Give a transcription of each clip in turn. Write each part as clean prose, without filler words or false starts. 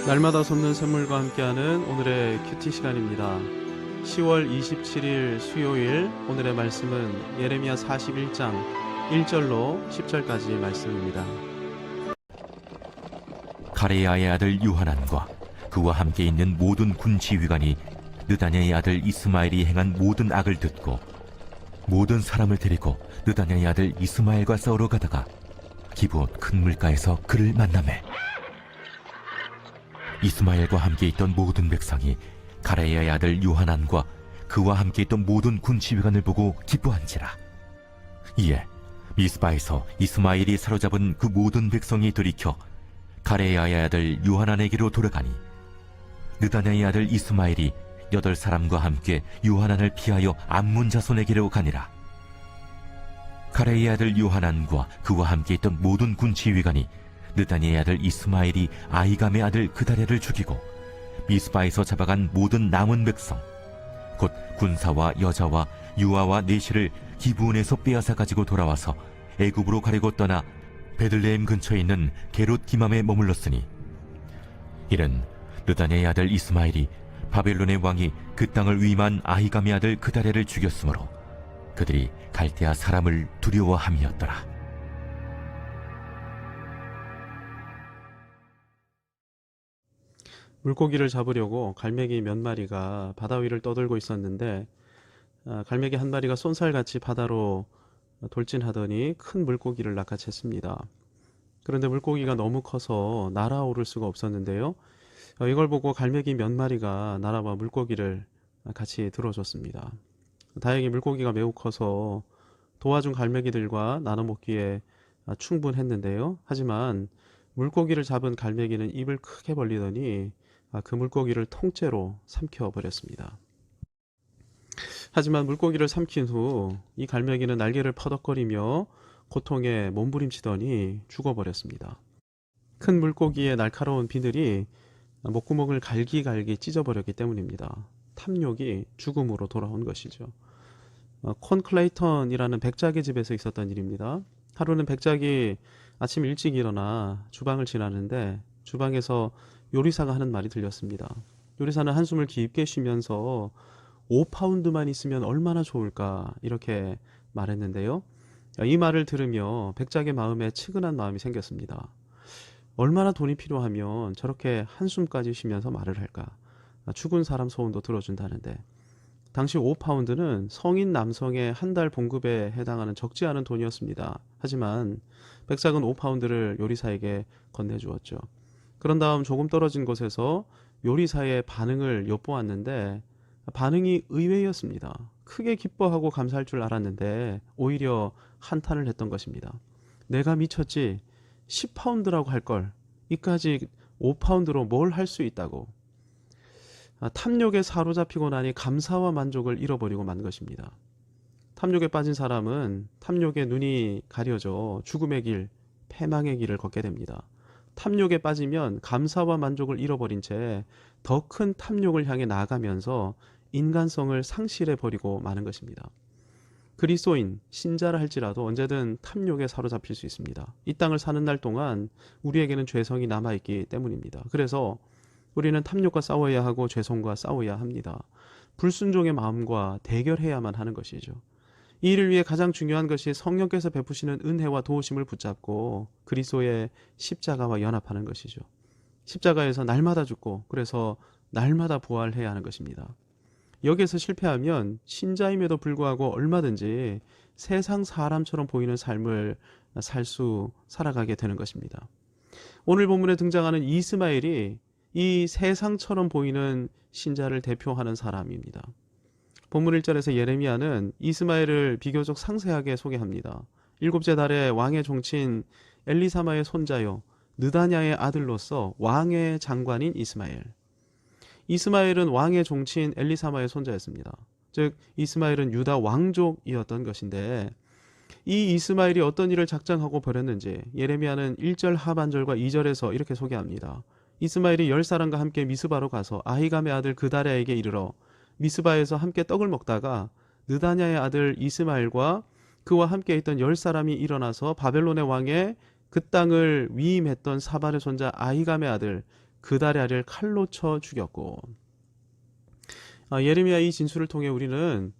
날마다 솟는 샘물과 함께하는 오늘의 큐티 시간입니다. 10월 27일 수요일 오늘의 말씀은 예레미야 41장 1절로 10절까지 말씀입니다. 가레야의 아들 요하난과 그와 함께 있는 모든 군 지휘관이 느다냐의 아들 이스마엘이 행한 모든 악을 듣고 모든 사람을 데리고 느다냐의 아들 이스마엘과 싸우러 가다가 기브온 큰 물가에서 그를 만나매 이스마엘과 함께 있던 모든 백성이 가레야의 아들 요하난과 그와 함께 있던 모든 군 지휘관을 보고 기뻐한지라. 이에 미스바에서 이스마엘이 사로잡은 그 모든 백성이 돌이켜 가레야의 아들 요하난에게로 돌아가니 느다냐의 아들 이스마엘이 8사람과 함께 요하난을 피하여 암몬 자손에게로 가니라. 가레야의 아들 요하난과 그와 함께 있던 모든 군 지휘관이 느다냐의 아들 이스마엘이 아히감의 아들 그다랴를 죽이고 미스바에서 잡아간 모든 남은 백성 곧 군사와 여자와 유아와 내시를 기브온에서 빼앗아 가지고 돌아와서 애굽으로 가려고 떠나 베들레헴 근처에 있는 게롯 기맘에 머물렀으니 이는 느다냐의 아들 이스마엘이 바벨론의 왕이 그 땅을 위임한 아히감의 아들 그다랴를 죽였으므로 그들이 갈대아 사람을 두려워함이었더라. 물고기를 잡으려고 갈매기 몇 마리가 바다 위를 떠돌고 있었는데 갈매기 한 마리가 쏜살같이 바다로 돌진하더니 큰 물고기를 낚아챘습니다. 그런데 물고기가 너무 커서 날아오를 수가 없었는데요. 이걸 보고 갈매기 몇 마리가 날아와 물고기를 같이 들어줬습니다. 다행히 물고기가 매우 커서 도와준 갈매기들과 나눠 먹기에 충분했는데요. 하지만 물고기를 잡은 갈매기는 입을 크게 벌리더니 그 물고기를 통째로 삼켜버렸습니다. 하지만 물고기를 삼킨 후 이 갈매기는 날개를 퍼덕거리며 고통에 몸부림치더니 죽어버렸습니다. 큰 물고기의 날카로운 비늘이 목구멍을 갈기갈기 찢어버렸기 때문입니다. 탐욕이 죽음으로 돌아온 것이죠. 콘 클레이턴이라는 백작의 집에서 있었던 일입니다. 하루는 백작이 아침 일찍 일어나 주방을 지나는데 주방에서 요리사가 하는 말이 들렸습니다. 요리사는 한숨을 깊게 쉬면서 5파운드만 있으면 얼마나 좋을까 이렇게 말했는데요. 이 말을 들으며 백작의 마음에 측은한 마음이 생겼습니다. 얼마나 돈이 필요하면 저렇게 한숨까지 쉬면서 말을 할까? 죽은 사람 소원도 들어준다는데 당시 5파운드는 성인 남성의 한 달 봉급에 해당하는 적지 않은 돈이었습니다. 하지만 백작은 5파운드를 요리사에게 건네주었죠. 그런 다음 조금 떨어진 곳에서 요리사의 반응을 엿보았는데 반응이 의외였습니다. 크게 기뻐하고 감사할 줄 알았는데 오히려 한탄을 했던 것입니다. 내가 미쳤지 10파운드라고 할 걸 이까지 5파운드로 뭘 할 수 있다고. 탐욕에 사로잡히고 나니 감사와 만족을 잃어버리고 만 것입니다. 탐욕에 빠진 사람은 탐욕에 눈이 가려져 죽음의 길, 패망의 길을 걷게 됩니다. 탐욕에 빠지면 감사와 만족을 잃어버린 채 더 큰 탐욕을 향해 나아가면서 인간성을 상실해버리고 마는 것입니다. 그리스도인, 신자라 할지라도 언제든 탐욕에 사로잡힐 수 있습니다. 이 땅을 사는 날 동안 우리에게는 죄성이 남아있기 때문입니다. 그래서 우리는 탐욕과 싸워야 하고 죄성과 싸워야 합니다. 불순종의 마음과 대결해야만 하는 것이죠. 이 일을 위해 가장 중요한 것이 성령께서 베푸시는 은혜와 도우심을 붙잡고 그리스도의 십자가와 연합하는 것이죠. 십자가에서 날마다 죽고 그래서 날마다 부활해야 하는 것입니다. 여기에서 실패하면 신자임에도 불구하고 얼마든지 세상 사람처럼 보이는 삶을 살아가게 되는 것입니다. 오늘 본문에 등장하는 이스마엘이 이 세상처럼 보이는 신자를 대표하는 사람입니다. 본문 1절에서 예레미야는 이스마엘을 비교적 상세하게 소개합니다. 7째 달에 왕의 종친 엘리사마의 손자요 느다냐의 아들로서 왕의 장관인 이스마엘. 이스마엘은 왕의 종친 엘리사마의 손자였습니다. 즉 이스마엘은 유다 왕족이었던 것인데 이 이스마엘이 어떤 일을 작정하고 벌였는지 예레미야는 1절 하반절과 2절에서 이렇게 소개합니다. 이스마엘이 10사람과 함께 미스바로 가서 아히감의 아들 그다랴에게 이르러 미스바에서 함께 떡을 먹다가 느다냐의 아들 이스마엘과 그와 함께 있던 10사람이 일어나서 바벨론의 왕의 그 땅을 위임했던 사발의 손자 아히감의 아들 그다랴를 칼로 쳐 죽였고, 예레미야 이 진술을 통해 우리는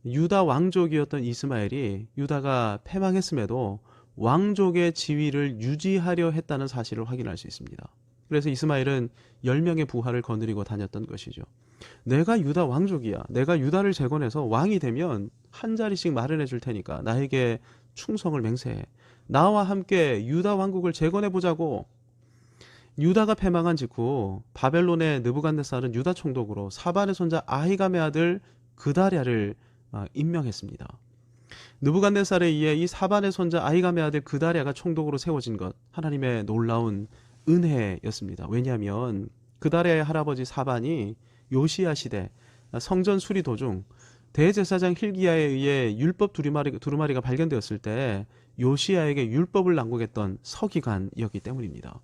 유다 왕족이었던 이스마엘이 유다가 패망했음에도 왕족의 지위를 유지하려 했다는 사실을 확인할 수 있습니다. 그래서 이스마엘은 10명의 부하를 거느리고 다녔던 것이죠. 내가 유다 왕족이야. 내가 유다를 재건해서 왕이 되면 한 자리씩 마련해 줄 테니까 나에게 충성을 맹세해. 나와 함께 유다 왕국을 재건해 보자고. 유다가 패망한 직후 바벨론의 느부갓네살은 유다 총독으로 사반의 손자 아히감의 아들 그다랴를 임명했습니다. 느부갓네살에 의해 이 사반의 손자 아히감의 아들 그다랴가 총독으로 세워진 것, 하나님의 놀라운 은혜였습니다. 왜냐하면 그다랴의 할아버지 사반이 요시야 시대 성전 수리 도중 대제사장 힐기야에 의해 율법 두루마리가 발견되었을 때 요시야에게 율법을 낭독했던 서기관이었기 때문입니다.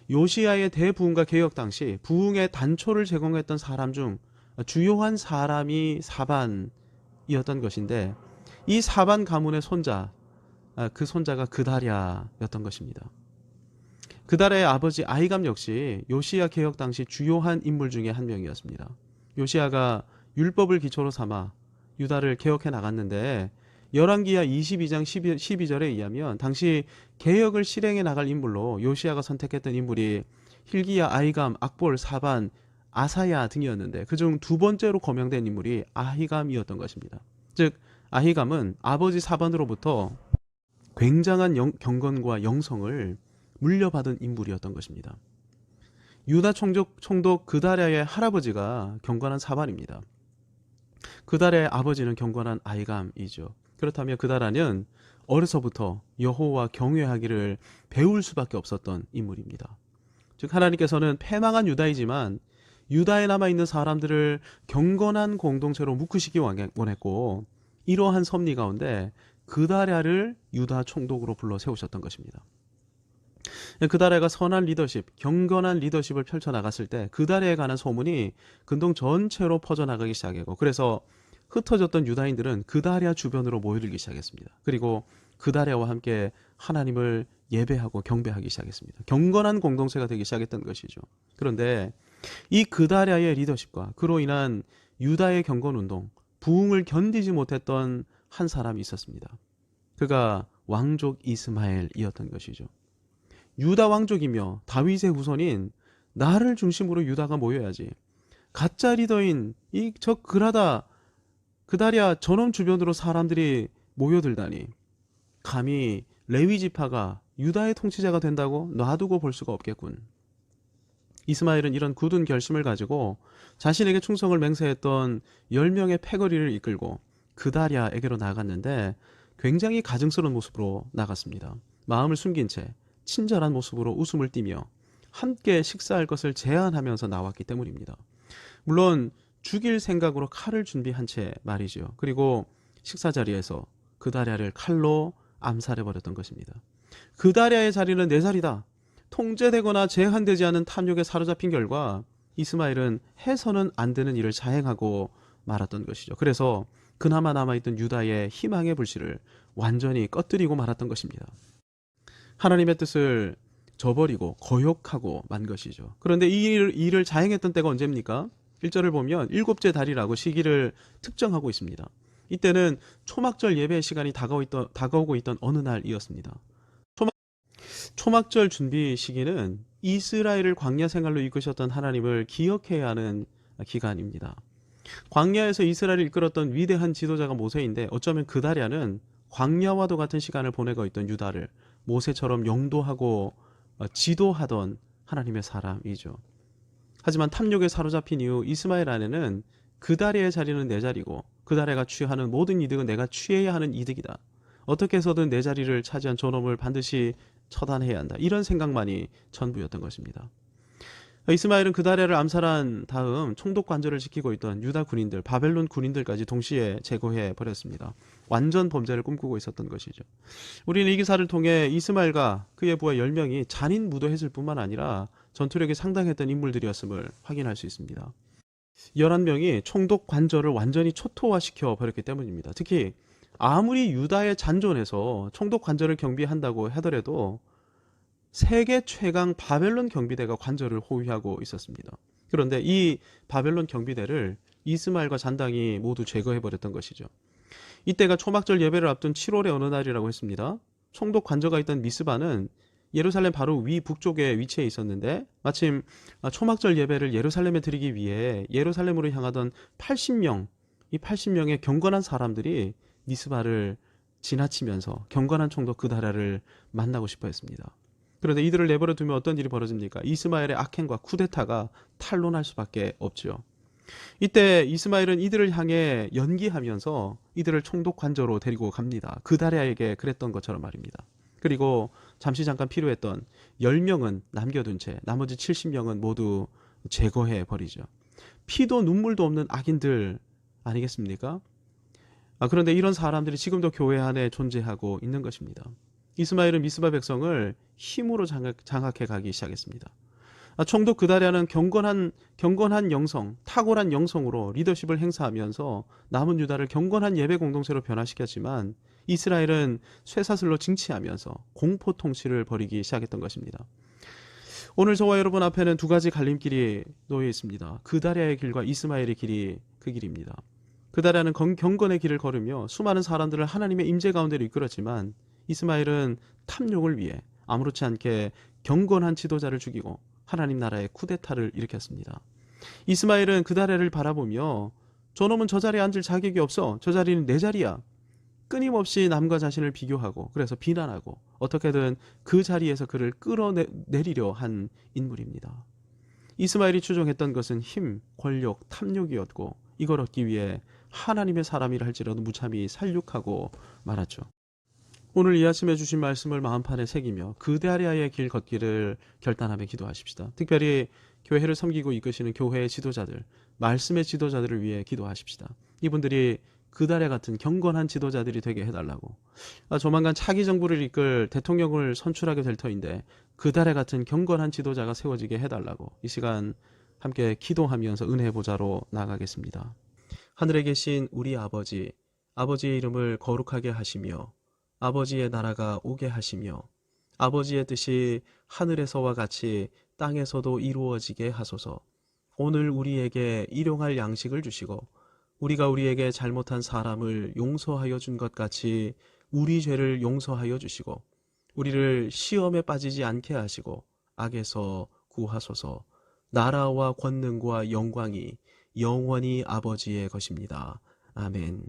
요시야의 대부흥과 개혁 당시 부흥의 단초를 제공했던 사람 중 주요한 사람이 사반이었던 것인데, 이 사반 가문의 손자, 그 손자가 그다랴였던 것입니다. 그다랴의 아버지 아히감 역시 요시야 개혁 당시 주요한 인물 중에 한 명이었습니다. 요시야가 율법을 기초로 삼아 유다를 개혁해 나갔는데, 열왕기하 22장 12절에 의하면 당시 개혁을 실행해 나갈 인물로 요시야가 선택했던 인물이 힐기야, 아히감, 악볼, 사반, 아사야 등이었는데 그중 두 번째로 거명된 인물이 아히감이었던 것입니다. 즉 아히감은 아버지 사반으로부터 굉장한 경건과 영성을 물려받은 인물이었던 것입니다. 유다 총독 그다랴의 할아버지가 경건한 사반입니다. 그다랴의 아버지는 경건한 아히감이죠. 그렇다면 그다랴는 어려서부터 여호와 경외하기를 배울 수밖에 없었던 인물입니다. 즉 하나님께서는 패망한 유다이지만 유다에 남아있는 사람들을 경건한 공동체로 묶으시기 원했고, 이러한 섭리 가운데 그다랴를 유다 총독으로 불러 세우셨던 것입니다. 그다랴가 선한 리더십, 경건한 리더십을 펼쳐나갔을 때 그다랴에 관한 소문이 근동 전체로 퍼져나가기 시작했고, 그래서 흩어졌던 유다인들은 그다랴 주변으로 모여들기 시작했습니다. 그리고 그다랴와 함께 하나님을 예배하고 경배하기 시작했습니다. 경건한 공동체가 되기 시작했던 것이죠. 그런데 이 그다랴의 리더십과 그로 인한 유다의 경건운동, 부흥을 견디지 못했던 한 사람이 있었습니다. 그가 왕족 이스마엘이었던 것이죠. 유다 왕족이며 다윗의 후손인 나를 중심으로 유다가 모여야지, 가짜 리더인 저 그다랴 저놈 주변으로 사람들이 모여들다니, 감히 레위 지파가 유다의 통치자가 된다고 놔두고 볼 수가 없겠군. 이스마엘은 이런 굳은 결심을 가지고 자신에게 충성을 맹세했던 10명의 패거리를 이끌고 그다랴에게로 나갔는데 굉장히 가증스러운 모습으로 나갔습니다. 마음을 숨긴 채 친절한 모습으로 웃음을 띠며 함께 식사할 것을 제안하면서 나왔기 때문입니다. 물론 죽일 생각으로 칼을 준비한 채 말이죠. 그리고 식사 자리에서 그다랴를 칼로 암살해버렸던 것입니다. 그다랴의 자리는 내 자리다. 통제되거나 제한되지 않은 탐욕에 사로잡힌 결과 이스마엘은 해서는 안 되는 일을 자행하고 말았던 것이죠. 그래서 그나마 남아있던 유다의 희망의 불씨를 완전히 꺼뜨리고 말았던 것입니다. 하나님의 뜻을 저버리고 거역하고 만 것이죠. 그런데 이 일을 자행했던 때가 언제입니까? 1절을 보면 일곱째 달이라고 시기를 특정하고 있습니다. 이때는 초막절 예배 시간이 다가오고 있던 어느 날이었습니다. 초막절 준비 시기는 이스라엘을 광야 생활로 이끄셨던 하나님을 기억해야 하는 기간입니다. 광야에서 이스라엘을 이끌었던 위대한 지도자가 모세인데, 어쩌면 그다랴는 광야와도 같은 시간을 보내고 있던 유다를 모세처럼 영도하고 지도하던 하나님의 사람이죠. 하지만 탐욕에 사로잡힌 이후 이스마엘 안에는 그다랴의 자리는 내 자리고 그다랴가 취하는 모든 이득은 내가 취해야 하는 이득이다. 어떻게 해서든 내 자리를 차지한 저놈을 반드시 처단해야 한다. 이런 생각만이 전부였던 것입니다. 이스마엘은 그다랴를 암살한 다음 총독 관절을 지키고 있던 유다 군인들, 바벨론 군인들까지 동시에 제거해 버렸습니다. 완전 범죄를 꿈꾸고 있었던 것이죠. 우리는 이 기사를 통해 이스마엘과 그의 부하 10명이 잔인 무도했을 뿐만 아니라 전투력이 상당했던 인물들이었음을 확인할 수 있습니다. 11명이 총독 관절을 완전히 초토화시켜 버렸기 때문입니다. 특히 아무리 유다의 잔존에서 총독 관절을 경비한다고 하더라도 세계 최강 바벨론 경비대가 관절을 호위하고 있었습니다. 그런데 이 바벨론 경비대를 이스마엘과 잔당이 모두 제거해버렸던 것이죠. 이때가 초막절 예배를 앞둔 7월의 어느 날이라고 했습니다. 총독 관저가 있던 미스바는 예루살렘 바로 위 북쪽에 위치해 있었는데 마침 초막절 예배를 예루살렘에 드리기 위해 예루살렘으로 향하던 80명, 이 80명의 경건한 사람들이 미스바를 지나치면서 경건한 총독 그다랴를 만나고 싶어 했습니다. 그런데 이들을 내버려 두면 어떤 일이 벌어집니까? 이스마엘의 악행과 쿠데타가 탄로날 수밖에 없죠. 이때 이스마엘은 이들을 향해 연기하면서 이들을 총독 관저로 데리고 갑니다. 그다랴에게 그랬던 것처럼 말입니다. 그리고 잠시 잠깐 필요했던 10명은 남겨둔 채 나머지 70명은 모두 제거해 버리죠. 피도 눈물도 없는 악인들 아니겠습니까? 그런데 이런 사람들이 지금도 교회 안에 존재하고 있는 것입니다. 이스마엘은 미스바 백성을 힘으로 장악해 가기 시작했습니다. 총독 그다랴는 경건한 영성, 탁월한 영성으로 리더십을 행사하면서 남은 유다를 경건한 예배 공동체로 변화시켰지만 이스라엘은 쇠사슬로 징치하면서 공포 통치를 벌이기 시작했던 것입니다. 오늘 저와 여러분 앞에는 두 가지 갈림길이 놓여 있습니다. 그다랴의 길과 이스마엘의 길이 그 길입니다. 그다랴는 경건의 길을 걸으며 수많은 사람들을 하나님의 임재 가운데로 이끌었지만 이스마엘은 탐욕을 위해 아무렇지 않게 경건한 지도자를 죽이고 하나님 나라의 쿠데타를 일으켰습니다. 이스마엘은 그다랴를 바라보며 저놈은 저 자리에 앉을 자격이 없어. 저 자리는 내 자리야. 끊임없이 남과 자신을 비교하고 그래서 비난하고 어떻게든 그 자리에서 그를 끌어내리려 한 인물입니다. 이스마엘이 추종했던 것은 힘, 권력, 탐욕이었고 이걸 얻기 위해 하나님의 사람이라 할지라도 무참히 살육하고 말았죠. 오늘 이 아침에 주신 말씀을 마음판에 새기며 그다랴의 길 걷기를 결단하며 기도하십시다. 특별히 교회를 섬기고 이끄시는 교회의 지도자들, 말씀의 지도자들을 위해 기도하십시다. 이분들이 그다랴 같은 경건한 지도자들이 되게 해달라고. 조만간 차기 정부를 이끌 대통령을 선출하게 될 터인데 그다랴 같은 경건한 지도자가 세워지게 해달라고 이 시간 함께 기도하면서 은혜의 보좌로 나가겠습니다. 하늘에 계신 우리 아버지, 아버지의 이름을 거룩하게 하시며 아버지의 나라가 오게 하시며 아버지의 뜻이 하늘에서와 같이 땅에서도 이루어지게 하소서. 오늘 우리에게 일용할 양식을 주시고 우리가 우리에게 잘못한 사람을 용서하여 준 것 같이 우리 죄를 용서하여 주시고 우리를 시험에 빠지지 않게 하시고 악에서 구하소서. 나라와 권능과 영광이 영원히 아버지의 것입니다. 아멘.